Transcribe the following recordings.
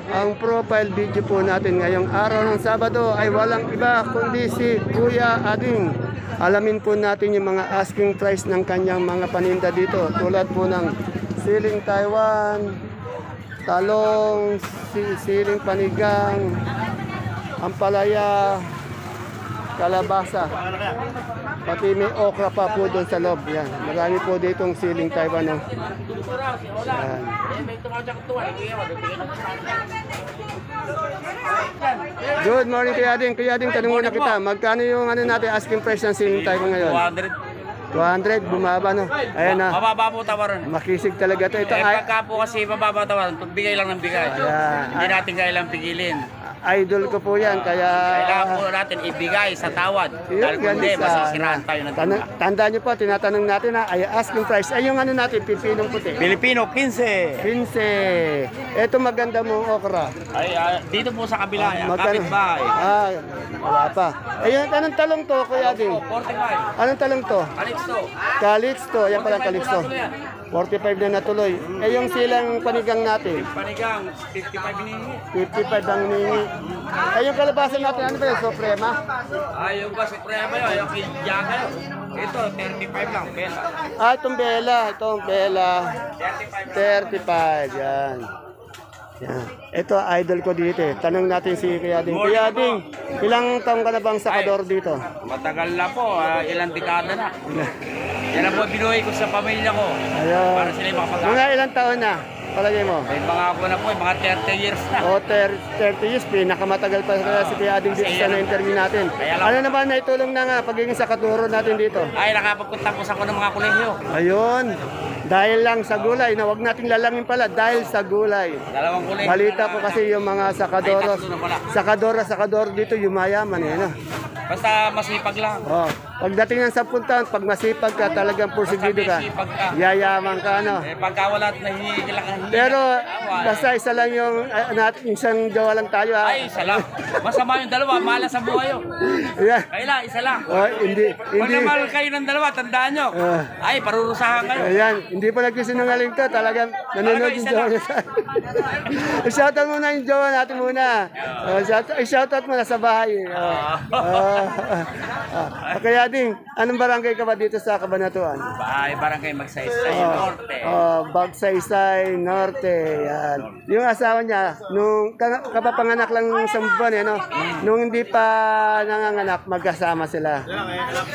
Ang profile video po natin ngayong araw ng Sabado ay walang iba kundi si Kuya Ading. Alamin po natin yung mga asking price ng kanyang mga paninda dito. Tulad po ng siling Taiwan, talong, siling panigang, ampalaya, kalabasa. Pati may okra pa po doon sa loob. Yan. Marami po ditong siling Taiwan. No? Yan. Good morning Kuya Ading. Kuya Ading, tanong muna kita. Magkano yung natin asking price ng siling Taiwan ngayon? 200, bumaba no. Ayan na. Mababa po tawaran. Makisig talaga to. Ito ay pagka po kasi mababa tawaran, bigay lang ng bigay. Hindi natin kailangang pigilin. Idol ko po yan, kaya kailangan po natin ibigay sa tawad. Dahil kung hindi, masisiraan tayo ng tinda. Tandaan nyo po, tinatanong natin na ay asking price. Ay yung natin, pipinong puti. Pilipino, 15. 15. Ito maganda mong okra. Ay, dito po sa kabila, kapitbahay. Wala pa. Ayun, anong talong to, Kuya Ading? 45. Anong talong to? Calixto. Calixto, yan pala Calixto. 45 na natuloy. Eh yung silang panigang natin? Panigang, 55 hinihingi. 55 ang hinihingi. Eh yung kalabasa natin, ano ba yun? Suprema? Yung ba, suprema yun. Yung kinjaga yun. Ito, 35 lang, bela. Itong bela. Itong bela. 35. Yan. Yan. Ito, idol ko dito eh. Tanong natin si Kuya Ading. Kuya Ading, ilang taong ka na bang sakador dito? Matagal na po, ilang dekada na. Yan ang po binuhay ko sa pamilya ko. Ayun. Para sila yung makapag-aral. Mga ilang taon na? Palagay mo? May mga ako na po, mga 30 years na. O, 30 years, pinakamatagal pa si Kuya Ading dito sa na-interview natin. Ano naman naitulong na nga pagiging sakaduro natin dito? Ay, nakapagpunta ako ng mga kolehiyo. Ayun. Dahil lang sa gulay, na wag nating lalangin pala, dahil sa gulay. Dalawang kolehiyo. Balita po kasi yung mga sakador dito, yumayaman eh. No? Basta masipag lang. Oh, pagdating ng 10 taon, pag masipag ka, talagang pursigido ka. Yayaman ka, no? Pagka wala at nahihigil lang. Pero basta isa lang yung isang jowa lang tayo. Ay, isa lang. Masama yung dalawa, malas sa buhay yun. Yeah. Kailan, isa lang. Oh, hindi. Pag namal kayo ng dalawa, tandaan nyo. Ay, parurusahan kayo. Ayan, hindi pa nagsisinungaling to. Talagang nanonood yung jowa niya. I-shoutout muna yung jowa natin muna. I-shoutout muna sa bahay. Kaya ding, anong barangay ka ba dito sa Cabanatuan? Bahay, barangay Magsaysay Norte. Bagsaysay Norte. Yan. Yung asawa niya, nung kapapanganak lang ng isang buwan, no? Nung hindi pa nanganganak, magkasama sila.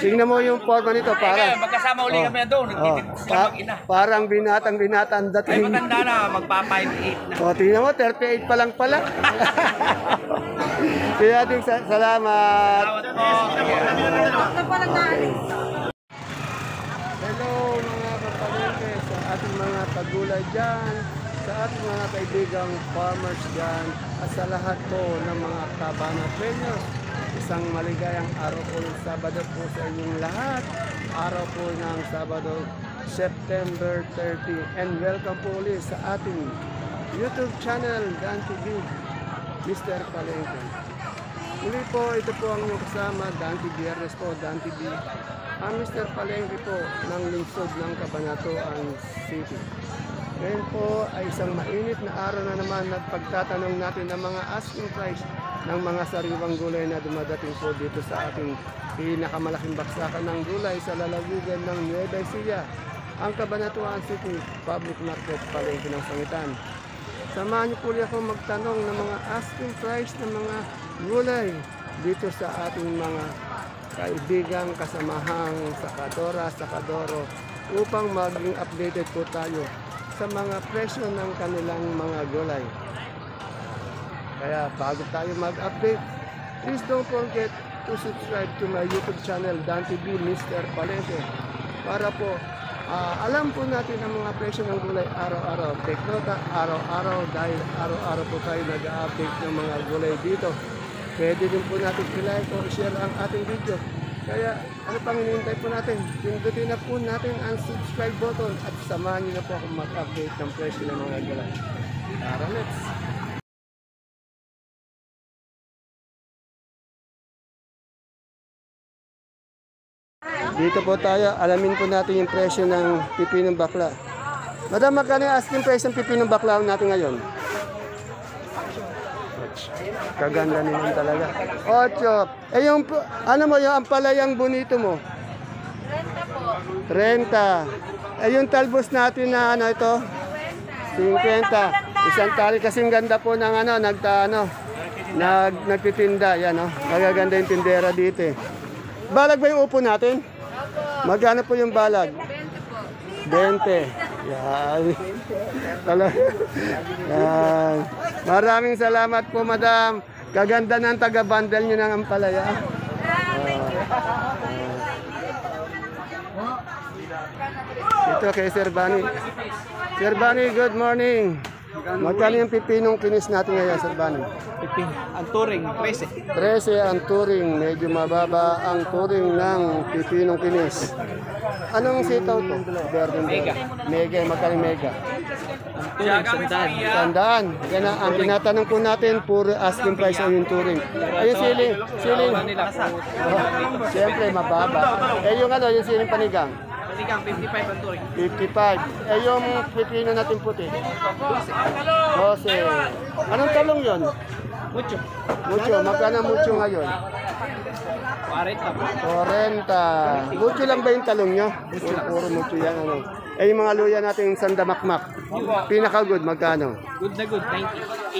Tingnan mo yung forma nito, parang magkasama uli kami doon. parang binatang Ay, dating. matanda na, magpa-5'8 na. Tingnan mo, 38 pa lang pala. Kaya ding salamat. Hello mga kapalengke sa ating mga pagulay dyan, sa ating mga kaibigang farmers dyan, at sa lahat po ng mga Cabanatueños. Isang maligayang araw po ng Sabado po sa inyong lahat. Araw po ng Sabado, September 30. And welcome po ulit sa ating YouTube channel, Dan TV, Mr. Palengke. Muli po, ito po ang inyong kasama, Dan TV, Biyernes po, Dan TV. Ang Mr. Palengke po ng lungsod ng Cabanatuan City. Ngayon po ay isang mainit na araw na naman at pagtatanong natin ng mga asking price ng mga sariwang gulay na dumadating po dito sa ating pinakamalaking baksakan ng gulay sa lalawigan ng Nueva Ecija, ang Cabanatuan City Public Market, Palengke ng Sangitan. Samahan niyo po ako magtanong ng mga asking price ng mga gulay dito sa ating mga kaibigang kasamahang sakadoro upang maging updated po tayo sa mga presyo ng kanilang mga gulay. Kaya bago tayo mag-update, please don't forget to subscribe to my YouTube channel, Dan TV, Mr. Palengke, para po alam po natin ang mga presyo ng gulay araw-araw. Take note, araw-araw, dahil araw-araw po tayo nag-update ng mga gulay dito. Pwede din po natin i-like o i-share ang ating video. Kaya ano pang hinihintay po natin? Pindutin na po natin ang subscribe button at samahan niyo na po akong mag-update ng presyo ng mga gulay. Tara, let's! Dito po tayo, alamin po natin yung presyo ng pipinong bakla. Madam, magkano yung asking price ng pipinong bakla natin ngayon? Kaganda naman talaga. 8. Eh yung, ano mo, yung ampalayang bonito mo? 30. Eh yung talbos natin na ano ito? 50. Isang tali kasing ganda po ng ano, nagtitinda. Yan, oh. Magaganda yung tindera dito eh. Balag ba yung upo natin? Magkano po yung balag? 20. Yan. Yan. Maraming salamat po, madam. Kaganda ng taga-bundle nyo ng ampalaya. Ito kay Sir Bani. Sir Bani, good morning. Magkano yung pipinong kinis natin ngayon, Sir Bani? Ang turing, 13. 13 ang turing. Medyo mababa ang turing ng pipinong kinis. Anong sitaw to? Mega. Mega, magkano mega? Sandaan. Yan ang tinatanong po natin, puro asking price ang yung turing. Ayun siling. Siyempre, mababa. Eh yung ano, yung siling panigang? Panigang, 55 ang turing. 55. Eh yung pipino natin puti? 12. Anong talong yon? Mucho. Mucho. Magkano mucho ngayon? 40. Mucho lang ba yung talong nyo? Puro mucho yan. Ano? Eh yung mga luya natin yung sandamakmak. Pinaka-good, magkano? Good na good,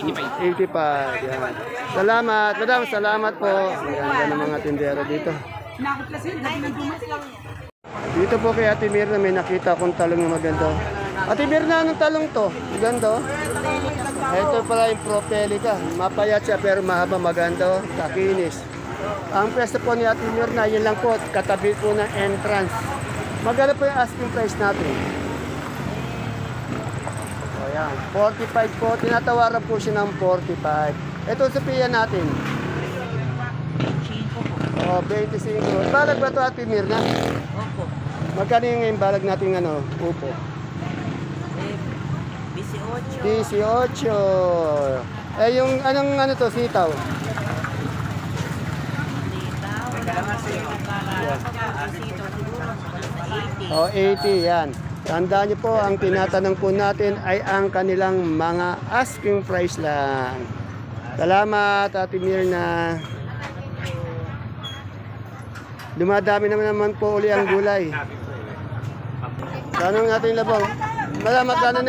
90. 85. Yan. Salamat. Madam, salamat po. Ang ganda ng mga tindera dito. Dito po kay Ate Mirna may nakita akong talong na maganda. Ate Mirna, anong talong to? Maganda. Ito pala yung propelica. Mapayat siya pero mahaba, maganda. Kakinis. Ang pwesto po ni Ate Mirna, yun lang po, katabi po ng entrance. Maganda po yung asking price natin. O yan, 45 po. Tinatawaran po siya ng 45. Ito sa piya natin. O, 25. Balag ba ito, Ate Mirna? Opo. Magkano yung ngayon balag natin ano, upo? 18. 18. Eh yung anong ano to, sitaw? O, 80 yan. Tandaan niyo po, ang tinatanong po natin ay ang kanilang mga asking price lang. Salamat, Ate Mirna. Dumadami naman po uli ang gulay. Tanong natin yung labong. Magkano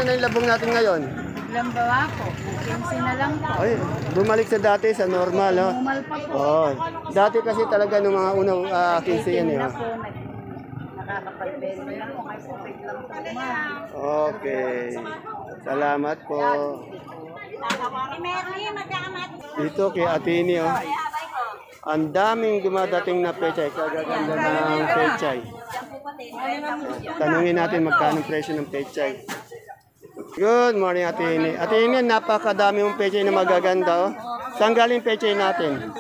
na yung labong natin ngayon? Biglang bawa po. 15 na lang po. Ay, bumalik sa dati, sa normal. Oh. Normal pa po. Oh, dati kasi talaga nung mga unang 15 yan. Eh, Na oh. po, nakakapag-bento lang po. Kasi biglang po umahal. Okay. Salamat po. Dito kay Atini, oh. Ang daming dumadating na pechay. Kagaganda ng pechay. Tanungin natin magkano presyo ng pechay. Good morning, Atini. Atini, napakadami mong pechay na magaganda. Oh. Saan galing pechay natin?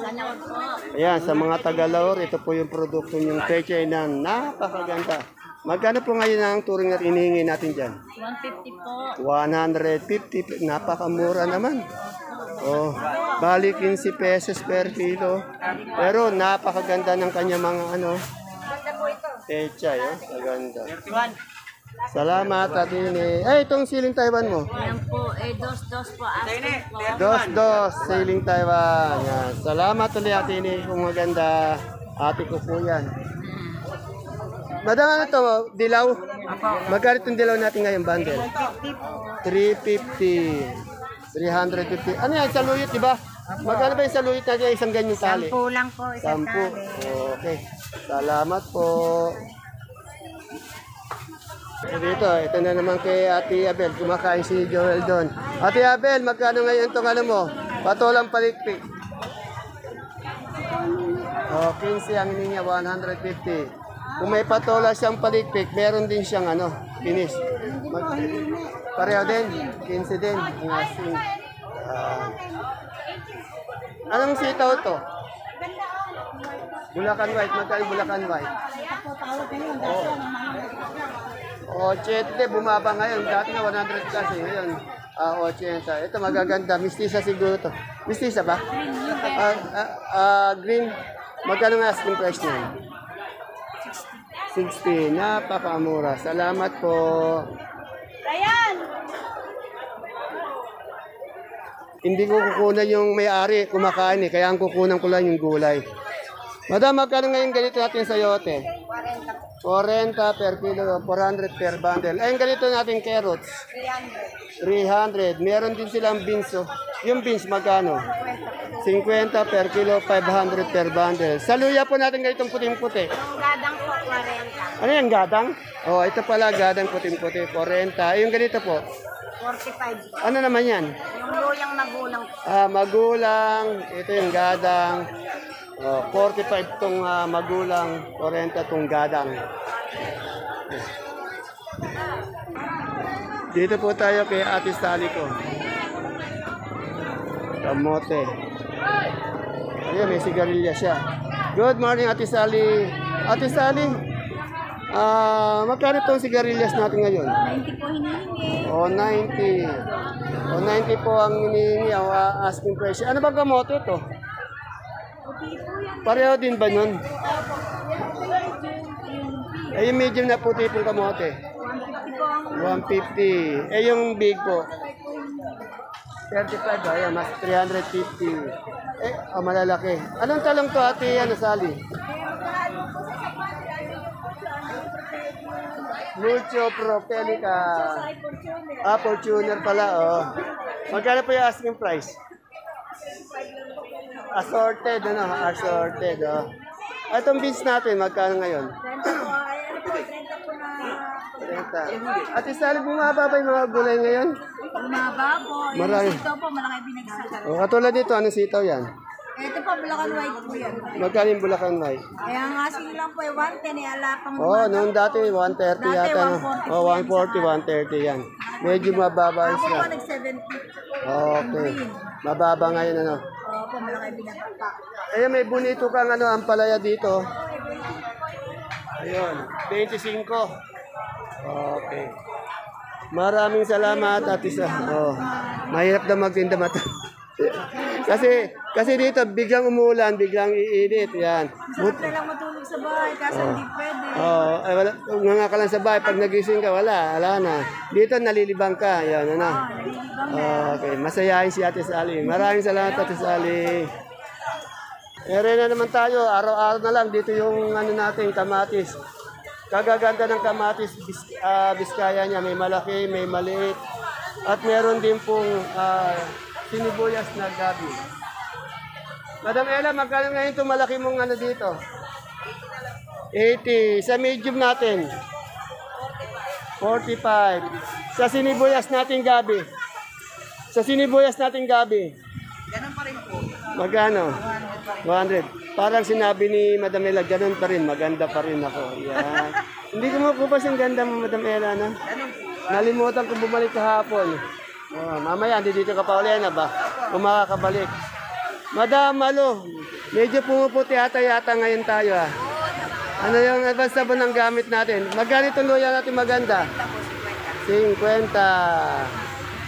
Ayan, sa mga Tagalaor, ito po yung produkto ng pechay na napakaganda. Magkano po ngayon ang turing na inihingi natin dyan? 150 po. 150. Napakamura naman. Oh, bali 15 pesos per kilo. Pero napakaganda ng kanya mga ano. Pechay, oh. Maganda. Salamat, Atini. Eh, itong siling Taiwan mo? Yan po, dos po. Asking po. Dos, siling Taiwan. Yan. Salamat ulit, Atini. Kung maganda, ate ko po yan. Madam, ano to? Dilaw? Magkano itong dilaw natin ngayon, bundle? 350. 350. Ano yan? Saluyot, di ba? Magkano ba yung saluyot natin? Isang ganyang tali? 10 lang po, isang 10. tali. Okay. Salamat po. Ito na naman kay Ate Abel. Kumakain si Joel doon. Ate Abel, magkano ngayon itong ano mo? Patolang palikpik. O, 15 ang ini niya, 150. Kung may patola siyang palikpik, meron din siyang ano, finish. Pareho din, 15 din. Ang asing. Anong sitaw to? Bulacan White. Magkano Bulacan White? Oh. 80, bumaba ngayon. Dati nga 100 kasi. Ngayon, 80. Ito magaganda. Mistisa siguro to. Mistisa ba? Green. Magkano nga asking price niya? 60. Napakamura. Salamat po. hindi ko kukunan yung may-ari, kumakain kaya ang kukunan ko lang yung gulay. Madam, magkano ngayon ganito natin sayote? 40 per kilo, 400 per bundle. Ayun ganito natin carrots. 300. Meron din silang beans. Oh. Yung beans magkano? 50 per kilo, 500 per bundle. Sa luya po natin ganitong puting-puti. Yung gadang po, 40. Ano yan, gadang? Oh, ito pala, gadang puting-puti, 40. Yung ganito po. 45 po. Ano naman yan? Yung luyang magulang po. Magulang, ito yung gadang. 45 tong magulang, 40 tong gadang. Dito po tayo kay Ate Sally ko. Kamote. Ayan, may sigarilya siya. Good morning, Ate Sally. Ate Sally, magkano itong sigarilyas natin ngayon? 90 po hinihingi. 90. 90 po ang hinihingi, ang asking price. Ano ba kamote ito? Pareho din ba nun? Eh, yung medium na puti pong kamote. 150. Eh, yung big po. 35. Ayan, mas 350. Eh, malalaki. Anong talong to, Ate Sally? Mucho Propelica. Fortuner pala, oh. Magkano po yung asking price? Assorted, ano? Assorted, oh. Itong beans natin, magkano ngayon? 30. At isa, bumaba ba yung mga gulay ngayon? Bumaba po. Marami. Yung sitaw po, malaki binagsakan. O, katulad dito, anong sitaw yan? Ito po, Bulacan White po yan. Magkano yung Bulacan White? Kaya ang asking lang po, 110 eh, alapang Oh, noon dati 130 yata. No? Oh, 140, 130 yan. Medyo mababa Ako siya. po, nag-70. Okay. Mababa ngayon, ano? Opo, malaki binagsakan. Ayun, may bonito kang ano, ampalaya dito. Ayun, 25. Okay. Maraming salamat, Ate Sa. Oh, mahirap na magtinda mata. kasi dito biglang umulan, biglang iinit, yan. Masarap na lang matulog sa bahay, kasi hindi pwede. Ay, wala, nga ka lang sa bahay, pag nagising ka, wala na. Dito nalilibang ka, yan, ano. Okay, masayahin si Ate Sally. Maraming salamat, Ate Sally. Ere na naman tayo, araw-araw na lang dito yung ano natin, kamatis. Kagaganda ng kamatis, Biskaya niya, may malaki, may maliit. At meron din pong sinibuyas na gabi. Madam Ella, magkano ngayon itong malaki mong ano dito? 80. Sa medium natin? 45. Sa sinibuyas natin gabi? Sa sinibuyas natin gabi? Ganun pa rin po. Magkano? 100. Parang sinabi ni Madam Ella, ganun pa rin, maganda pa rin ako. Yan. Hindi ko makupas yung ganda mo, Madam Ella, no? Nalimutan ko bumalik kahapon. Oh, mamaya, hindi dito ka pa uli na ba? Kung makakabalik. Madam, medyo pumuputi yata ngayon tayo, ah. Ano yung advance sabon ng gamit natin? Magkano itong luya natin maganda? 50.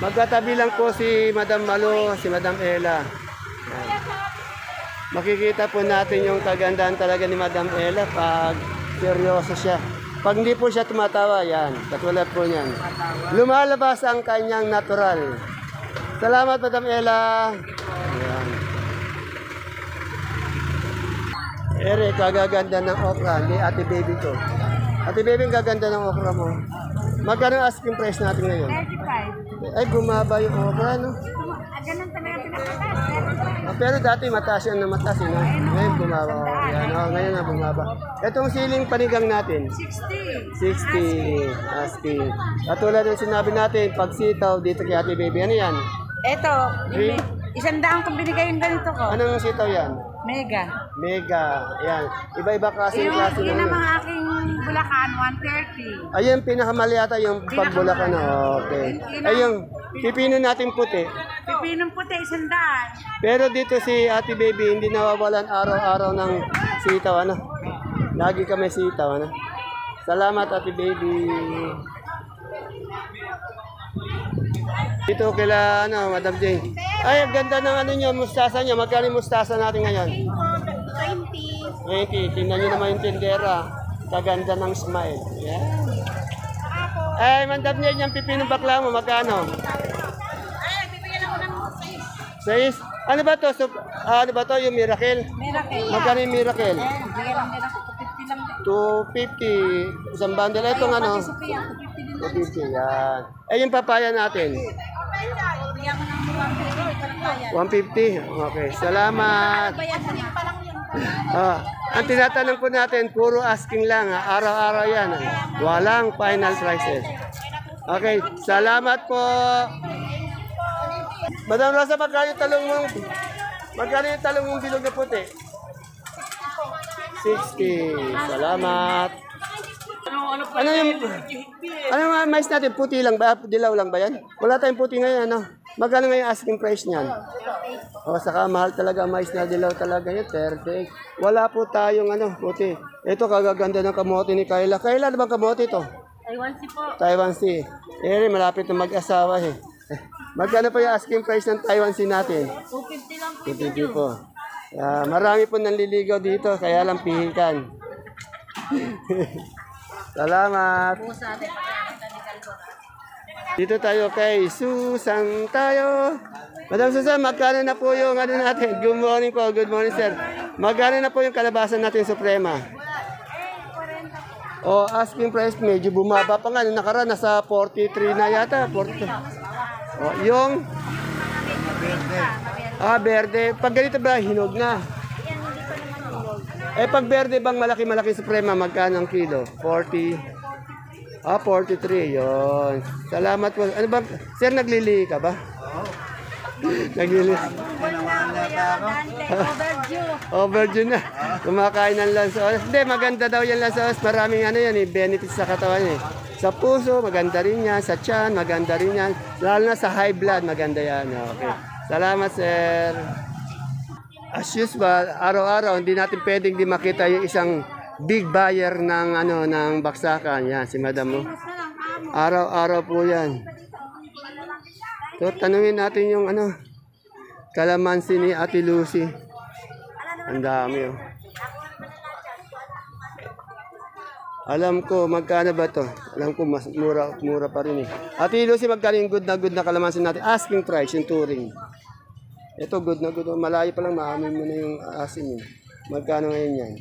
Magkatabi lang po si Madam Malo, si Madam Ella. Yan. Makikita po natin yung kagandahan talaga ni Madam Ella pag seryoso siya. Pag hindi po siya tumatawa, yan, katulad po niyan. Lumalabas ang kanyang natural. Salamat, Madam Ella. Yan. Ere, kagaganda ng okra ni Ate Baby ko. Ate Baby, ang gaganda ng okra mo. Magkano ang asking price natin ngayon? 35. Ay, bumaba yung okra, no? Ganun talaga pinakataas. Pero dati mataas yan na mataas, no? Ngayon bumaba. Yan, ngayon na bumaba. Itong siling panigang natin. 60. 60. Asking. Katulad ng sinabi natin, pag sitaw dito kay Ate Baby, ano yan? Ito, Green? 100 kung binigay yung ganito ko. Anong sitaw yan? Mega. Mega. Yan. Iba-iba klaseng Yung, klase. yun ng ang ano. mga aking Bulacan, 130. Ayun, pinakamali yata yung pagbulakan. Okay. Ay, yung pipino natin puti. Pipinong puti, 100. Pero dito si Ate Baby, hindi nawawalan araw-araw ng sitaw, ano? Lagi kami sitaw, ano? Salamat, Ate Baby. Dito kila, ano, Madam Jane. Ay, ang ganda ng ano nyo, mustasa nyo. Magkano yung mustasa natin ngayon? 20. Tingnan nyo naman yung tindera. Kaganda ng smile. Yeah. Ay, Madam Jane, yung pipinong bakla mo, magkano? 6. Ano ba to? Ano ba to? Yung Miracle? Miracle. Magkano yung Miracle? Bigyan lang nila ko 50 lang. 250. Isang bundle. Itong ano? Sophia, 50 din. 250. Yan. Eh, yung papaya natin? Bigyan mo ng 150. 150. Okay. Salamat. Bayan mo pa lang yun. Ang tinatanong po natin, puro asking lang. Araw-araw yan. Walang final prices. Okay. Salamat po. Madam Rosa, magkano yung talong mong bilog na puti? 60. Salamat. Ano yung mais natin? Puti lang ba? Dilaw lang ba yan? Wala tayong puti ngayon, ano? Magkano nga yung asking price niyan? O, saka mahal talaga ang mais na dilaw talaga yun. Perfect. Wala po tayong ano, puti. Ito, kagaganda ng kamote ni Kayla. Kayla, ano bang kamote ito? Taiwan si po. Taiwan Sea. Eh, malapit na mag-asawa eh. Magkano pa yung asking price ng Taiwan Sea natin? 250 lang po. 250 po. Marami po nanliligaw dito, kaya lang pihikan. Salamat. Po sa atin, pagkakita ni Calvora. Dito tayo kay Susan tayo. Madam Susan, magkano na po yung ano natin? Good morning po, good morning sir. Magkano na po yung kalabasan natin Suprema? O, asking price medyo bumaba pa nga. Nung nakaraan, nasa 43 na yata. 42. O, yung? Berde. Pag ganito ba, hinog na? Eh, pag berde bang malaki-malaki Suprema, magkano ang kilo? 40. 43. Yon. Salamat po. Ano ba? Sir, naglili ka ba? Oo. Naglili. Overdue na. Kumakain ng lansoos. Hindi, maganda daw yung lansoos. Maraming ano yan, benefits sa katawan eh. Sa puso, maganda rin yan. Sa tiyan, maganda rin yan. Lalo na sa high blood, maganda yan. Okay. Salamat, sir. As usual, araw-araw, hindi natin pwedeng di makita yung isang big buyer ng ano ng baksakan. Yan, si Madam mo. Araw-araw po yan. So, tanungin natin yung ano, kalamansi ni Ate Lucy. Ang dami oh. Alam ko, magkano ba to? Alam ko, mas mura pa rin eh. Ate Lucy, magkano yung good na kalamansi natin? Asking price, yung touring. Ito, good na good. Malayo pa lang, maamin mo na yung asin yun. Magkano ngayon yan?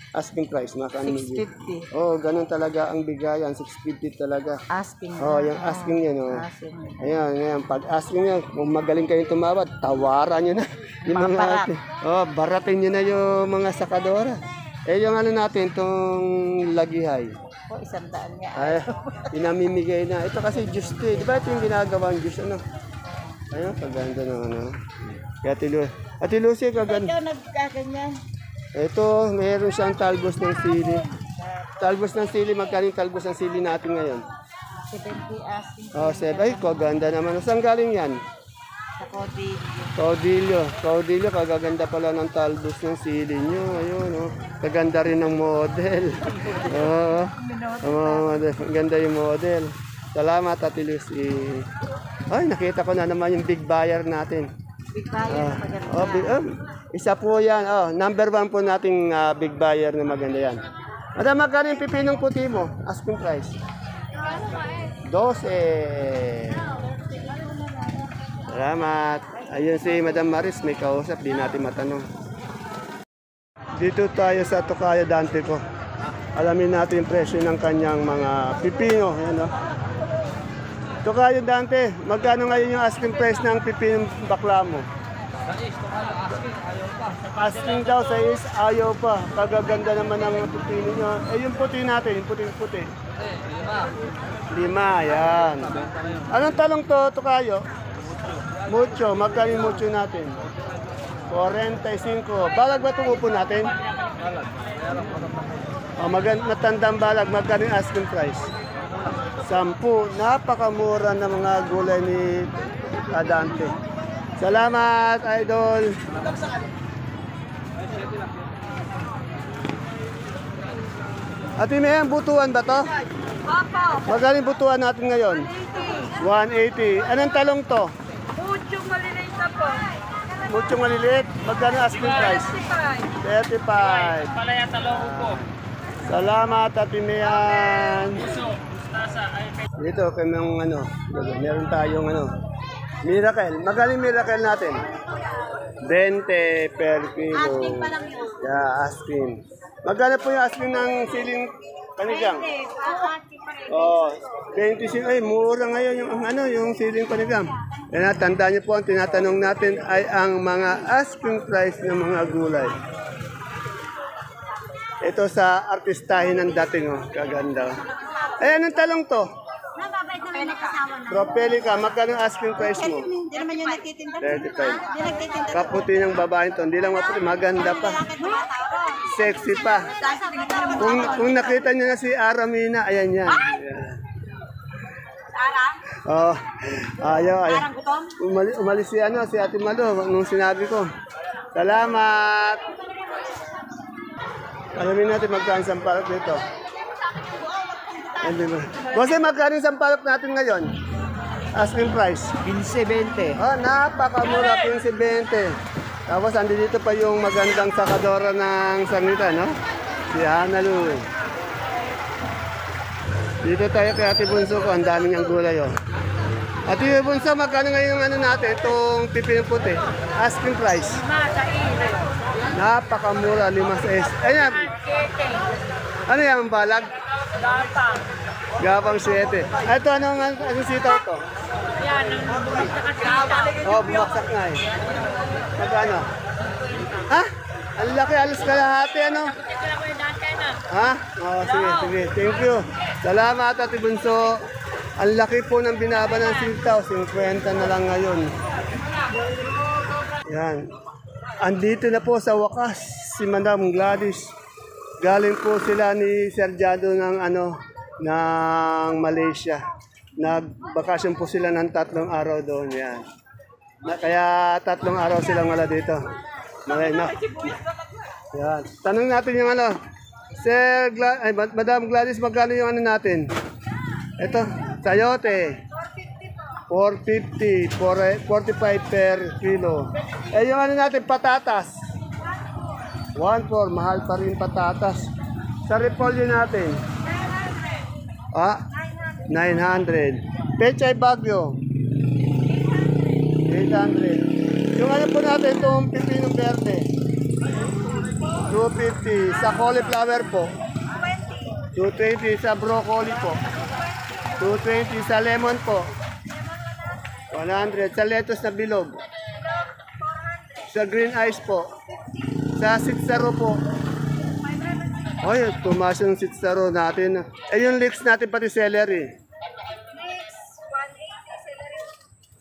Asking price, magkano? 650. Oh, ganun talaga ang bigayan, 650 talaga. Asking. Oh, yung asking yan, oh. Asking. Ayan, ayan. Pag asking nyo, kung magaling kayong tumawad, tawaran nyo na. Yung mga, baratin nyo na yung mga sakadora. Eh, yung ano natin, itong lagihay. Po, 100 niya. Ay, pinamimigay na. Ito kasi juice to eh. Di ba ito yung ginagawang juice, ano? Ayun, kaganda na, ano. Kaya Ate Lucy, kaganda. Ikaw nagkaganyan. Ito, mayroon siyang talbos ng sili. Talbos ng sili, magkano yung talbos ng sili natin ngayon? 70 asking. Oh, ay, kaganda naman. Saan galing yan? Sa Codillo. Caudillo, kagaganda pala ng talbos ng sili nyo. Ayun, oh. Kaganda rin ng model. Oo. Model. Ganda yung model. Salamat, Ate Lucy. Ay, nakita ko na naman yung big buyer natin. Big buyer na maganda. Isa po yan. Number 1 po nating big buyer na maganda yan. Madam, magkano yung pipinong puti mo? Asking price. 12. Salamat. Ayun si Madam Maris, may kausap, di natin matanong. Dito tayo sa Tokayo Dante ko. Alamin natin yung presyo ng kanyang mga pipino. Ayan, oh. Tokayo Dante, magkano ngayon yung asking price ng pipinong bakla mo? Asking daw sa is, ayaw pa. Kagaganda naman ng pipino nyo. Eh, yung puti natin, yung puti-puti. 5, yan. Anong talong to, Tokayo? Mucho, magkano yung mucho natin? 45. Balag ba itong upo natin? Matandang balag, magkano yung asking price? 10. Napakamura ng mga gulay ni Adante. Salamat, idol. Ate May, butuan ba to? Opo. Magaling butuan natin ngayon? 180. Anong talong to? Mucho maliliit na po. Mucho maliliit. Magkano asking price? 35. Palaya talong po. Salamat, Ate Mayan. Dito, kami ng ano, meron tayong ano, Miracle. Magaling miracle natin. 20 per kilo. Asking pa lang yun. Yeah, asking. Magkano po yung asking ng siling panigang? Asking pa rin. Oh, 25. Ay, mura ngayon yung ano, yung siling panigang. Kaya tandaan niyo po, ang tinatanong natin ay ang mga asking price ng mga gulay. Ito sa artistahin ng dating, oh. Kaganda. Ay, anong talong to? Nababait naman yung asawa na. Propelica, magkano ang asking price mo? Hindi naman yung nagtitinda. 35. Hindi nagtitinda. Kaputi ng babae to. Hindi lang maputi, maganda pa. Sexy pa. Kung nakita niyo na si Aramina, ayan yan. Ayan. Oh, ayaw. Umalis si Ate Malo nung sinabi ko. Salamat. Alamin natin magkano sampalok dito. Kasi magkano yung sampalok natin ngayon? Asking price. 15-20. Oh, napakamura, 15-20. Tapos andi dito pa yung magandang sakadora ng sanita, no? Si Hana Lu. Dito tayo kay Ate Bunso ko, ang daming ang gulay, oh. Ate Bunso, magkano ngayon yung ano natin, itong pipino puti? Asking price. Napakamura, 5 sa S. Ayan. Ano yan, balag? Gapang 7. Ito, anong sitaw to? Yan, ang bumagsak at Oh, bumaksak nga eh. Magkano? Ha? Ang laki, alas kalahati, ano? Ha? Oh, sige. Thank you. Salamat, Ate Bunso. Ang laki po ng binaba ng sitaw. 50 na lang ngayon. Yan. Andito na po sa wakas si Madam Gladys. Galing po sila ni Sergiado ng ng Malaysia. Nagbakasyon po sila ng 3 araw doon. Yan. Kaya 3 araw silang wala dito. Yan. Tanong natin yung Madam Gladys, magkano yung natin? Ito, sayote. 450, 45 per kilo. Eh yung natin, patatas. 1.4, mahal pa rin patatas. Sa repolyo natin. 900. Pechay Bagyo. 800. Yung po natin, itong pipinong verde. 250. Sa cauliflower po. 220 sa broccoli po. 220 sa lemon po. 100 sa lettuce na bilog. Sa green ice po. Sa sitsaro po. Ay, tumaas yung sitsaro natin. Eh, yung leeks natin pati celery.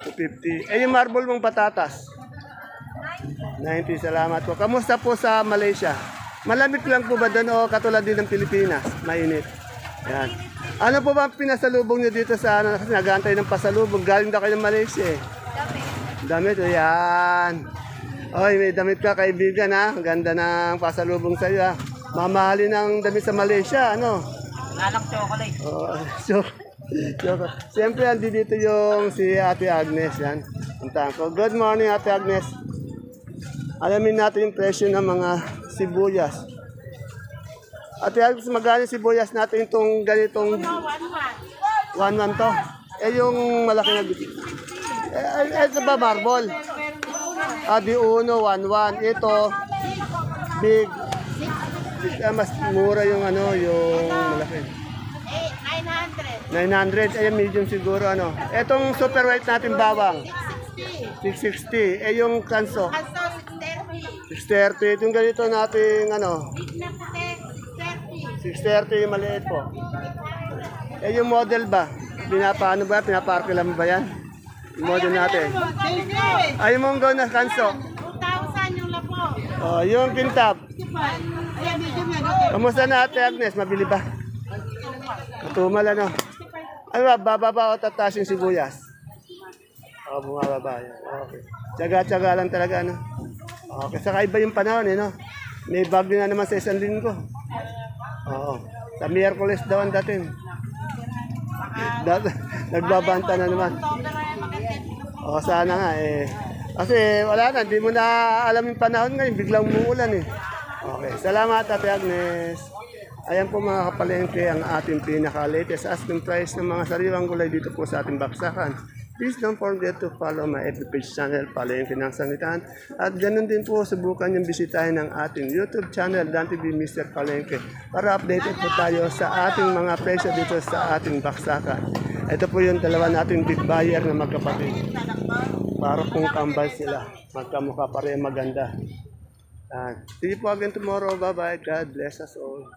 250. Eh, yung marble mong patatas. 90, salamat po. Kamusta po sa Malaysia? Malamig lang po ba doon o katulad din ng Pilipinas? Mainit. Yan. Ano po ba ang pinasalubong nyo dito sa kasi nag-aantay ng pasalubong? Galing daw kayo ng Malaysia eh. Damit. Damit, yan. Oy, may damit ka kaibigan ha. Ang ganda ng pasalubong sa iyo ha. Mamahalin ng damit sa Malaysia, ano? Lalak chocolate. Oh, Siyempre, andi dito yung si Ate Agnes yan. Puntahan ko. Good morning, Ate Agnes. Alamin natin yung presyo ng mga sibuyas. Ate Agnes, magkano sibuyas natin itong ganitong 1-1 to? Eh, yung malaki na ito ba marble? Di uno, 1-1. Ito, big. Mas mura yung yung malaki. 900. Ayun, medium siguro, ano. Etong super white natin bawang. 660. Eh, yung kanso. 630. Itong ganito natin, 630 yung maliit po. Eh, yung model ba? Pinaparke lang ba yan? Yung model natin. Ay, yung monggo na kanso. 2,000 yung lapo. Oh, yung kintab. Kamusta na, Ate Agnes? Mabili ba? Matumal, ano? Ano ba? Bababa o tataas yung sibuyas? Bumababa yan. Okay. Tsaga-tsaga lang talaga, ano? Okay. Saka iba yung panahon, no? May bagyo na naman sa isang linggo. Oo. Sa Miyerkules daw ang dating. Nagbabanta na naman. O, sana nga, eh. Kasi wala na, hindi mo na alam yung panahon ngayon. Biglang umuulan, eh. Okay. Salamat, Ate Agnes. Ayan po mga kapalengke ang ating pinaka-latest asking price ng mga sariwang gulay dito po sa ating baksakan. Please don't forget to follow my FB page channel, Palengke ng Sangitan. At ganun din po, subukan yung bisitahin ng ating YouTube channel, Dan TV Mr. Palengke, para updated po tayo sa ating mga presyo dito sa ating baksakan. Ito po yung dalawa nating big buyer na magkapatid. Para kung kambal sila, magkamukha pa rin maganda. See you po again tomorrow. Bye-bye. God bless us all.